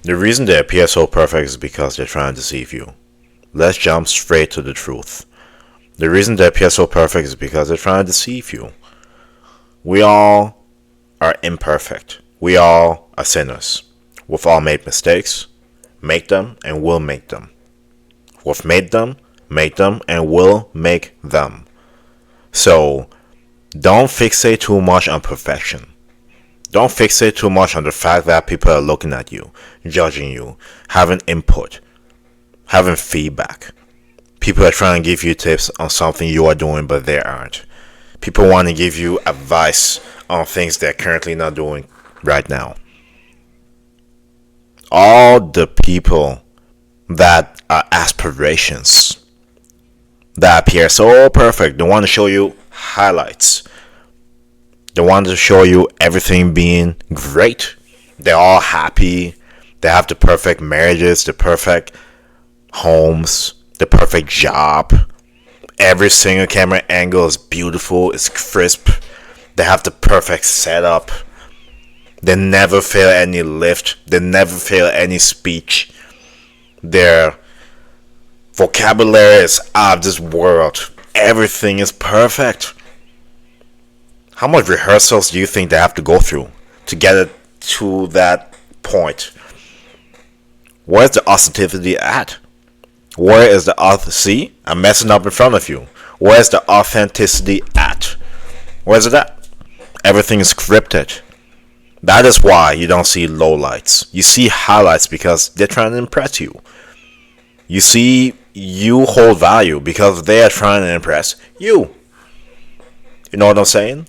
The reason they appear so perfect is because they're trying to deceive you. Let's jump straight to the truth. The reason they appear so perfect is because they're trying to deceive you. We all are imperfect. We all are sinners. We've all made mistakes, make them, and will make them. We've made them, make them, and will make them. So, don't fixate too much on perfection. Don't fixate too much on the fact that people are looking at you, judging you, having input, having feedback. People are trying to give you tips on something you are doing, but they aren't. People want to give you advice on things they're currently not doing right now. All the people that are aspirations, that appear so perfect, they want to show you highlights. They want to show you everything being great. They're all happy. They have the perfect marriages, the perfect homes, the perfect job. Every single camera angle is beautiful, it's crisp. They have the perfect setup. They never fail any lift. They never fail any speech. Their vocabulary is out of this world. Everything is perfect. How much rehearsals do you think they have to go through to get it to that point? Where's the authenticity at? Where is the see? I'm messing up in front of you. Where's the authenticity at? Where's it at? Everything is scripted. That is why you don't see lowlights. You see highlights because they're trying to impress you. You see you hold value because they are trying to impress you. You know what I'm saying?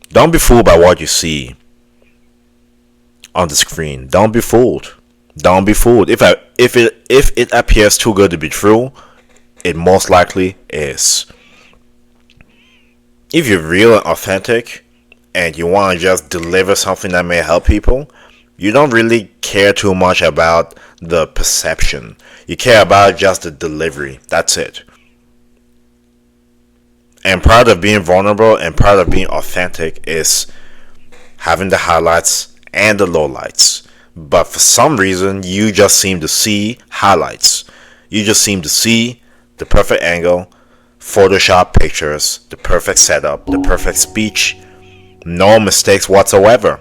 Don't be fooled by what you see on the screen. Don't be fooled. Don't be fooled. If it appears too good to be true, it most likely is. If you're real and authentic and you want to just deliver something that may help people, you don't really care too much about the perception. You care about just the delivery. That's it. And part of being vulnerable and part of being authentic is having the highlights and the lowlights. But for some reason, you just seem to see highlights. You just seem to see the perfect angle, Photoshop pictures, the perfect setup, the perfect speech, no mistakes whatsoever.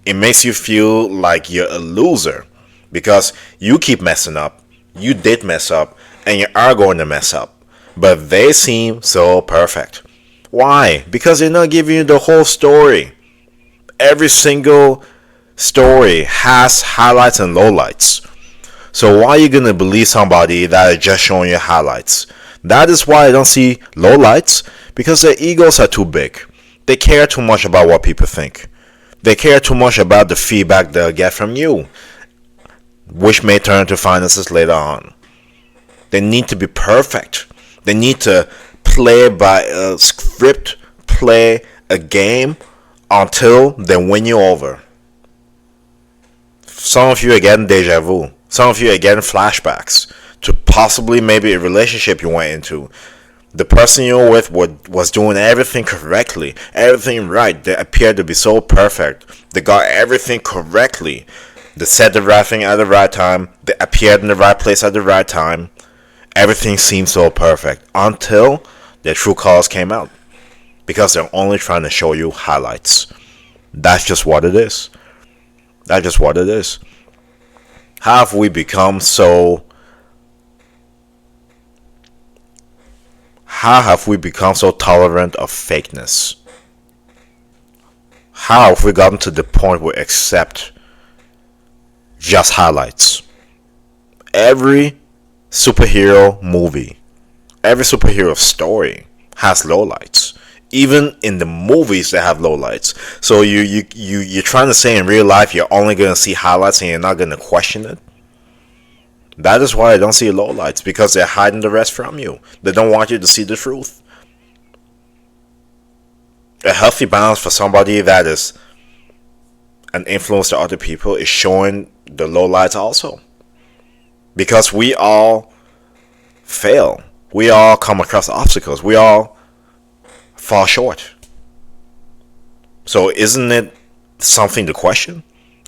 It makes you feel like you're a loser because you keep messing up. You did mess up and you are going to mess up. But they seem so perfect. Why? Because they're not giving you the whole story. Every single story has highlights and lowlights. So why are you going to believe somebody that is just showing you highlights? That is why I don't see lowlights, because their egos are too big. They care too much about what people think. They care too much about the feedback they'll get from you, which may turn to finances later on. They need to be perfect. They need to play by a script, play a game until they win you over. Some of you are getting deja vu. Some of you are getting flashbacks to possibly maybe a relationship you went into. The person you were with was doing everything correctly, everything right. They appeared to be so perfect. They got everything correctly. They said the right thing at the right time. They appeared in the right place at the right time. Everything seemed so perfect until their true colors came out. Because they're only trying to show you highlights. That's just what it is. That's just what it is. How have we become so... How have we become so tolerant of fakeness? How have we gotten to the point where we accept just highlights? Every superhero movie, every superhero story has lowlights. Even in the movies, they have lowlights. So you're trying to say in real life you're only going to see highlights and you're not going to question it? That is why I don't see lowlights, because they're hiding the rest from you. They don't want you to see the truth. A healthy balance for somebody that is an influence to other people is showing the lowlights also. Because we all fail. We all come across obstacles. We all fall short. So isn't it something to question?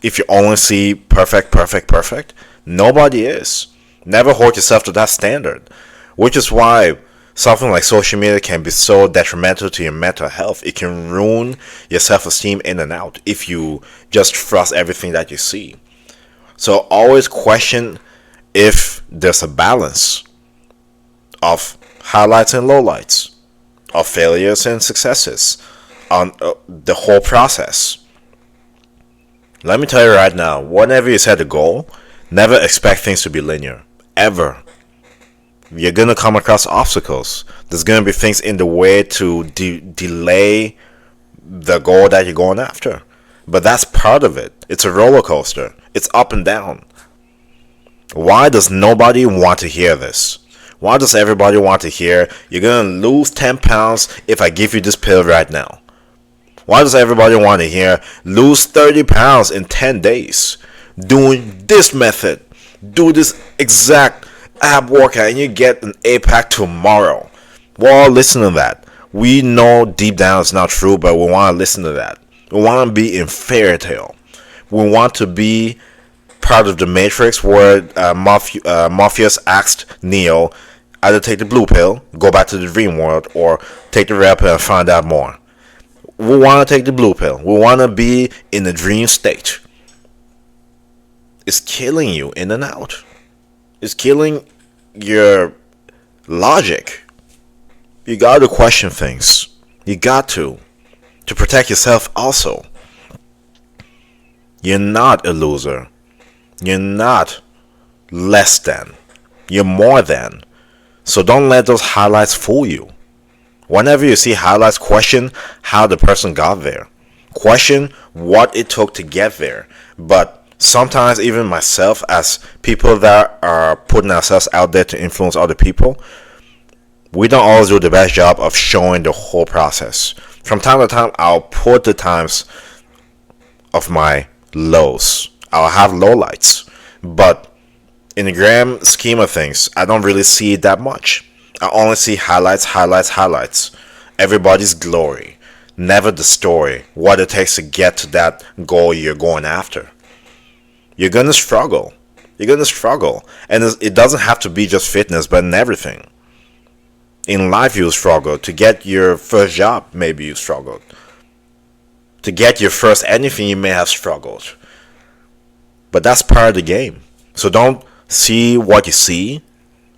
if you only see perfect, perfect, perfect, nobody is. Never hold yourself to that standard. Which is why something like social media can be so detrimental to your mental health. It can ruin your self-esteem in and out if you just trust everything that you see. So always question if there's a balance of highlights and lowlights, of failures and successes, on the whole process. Let me tell you right now, whenever you set a goal, never expect things to be linear. Ever. You're going to come across obstacles. There's going to be things in the way to delay the goal that you're going after. But that's part of it. It's a roller coaster. It's up and down. Why does nobody want to hear this? Why does everybody want to hear you're going to lose 10 pounds if I give you this pill right now? Why does everybody want to hear lose 30 pounds in 10 days? Doing this method. Do this exact ab workout and you get an 8-pack tomorrow. We're all listening to that. We know deep down it's not true, but we want to listen to that. We want to be in fairy tale. We want to be part of the Matrix where Morpheus asked Neo either take the blue pill, go back to the dream world, or take the red pill and find out more. We want to take the blue pill. We want to be in the dream state. It's killing you in and out. It's killing your logic. You got to question things. You got to protect yourself also. You're not a loser. You're not less than. You're more than. So don't let those highlights fool you. Whenever you see highlights, question how the person got there. Question what it took to get there. But sometimes even myself, as people that are putting ourselves out there to influence other people, we don't always do the best job of showing the whole process. From time to time, I'll put the times of my lows. I'll have lowlights. But in the grand scheme of things, I don't really see it that much. I only see highlights, highlights, highlights. Everybody's glory. Never the story. What it takes to get to that goal you're going after. You're going to struggle. You're going to struggle. And it doesn't have to be just fitness, but in everything. In life, you struggle. To get your first job, maybe you struggled. To get your first anything, you may have struggled. But that's part of the game. So don't see what you see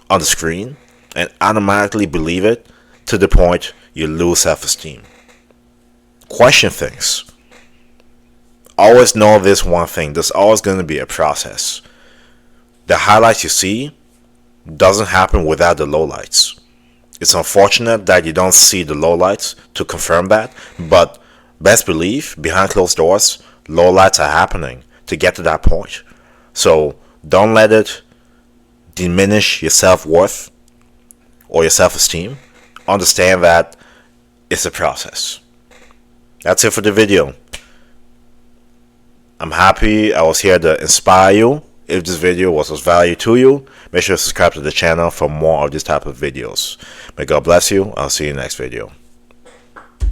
on the screen and automatically believe it to the point you lose self-esteem. Question things. Always know this one thing. There's always going to be a process. The highlights you see doesn't happen without the lowlights. It's unfortunate that you don't see the lowlights to confirm that, but best believe, behind closed doors, lowlights are happening to get to that point. So don't let it diminish your self-worth or your self-esteem. Understand that it's a process. That's it for the video. I'm happy I was here to inspire you. If this video was of value to you, make sure to subscribe to the channel for more of this type of videos. May God bless you. I'll see you in the next video.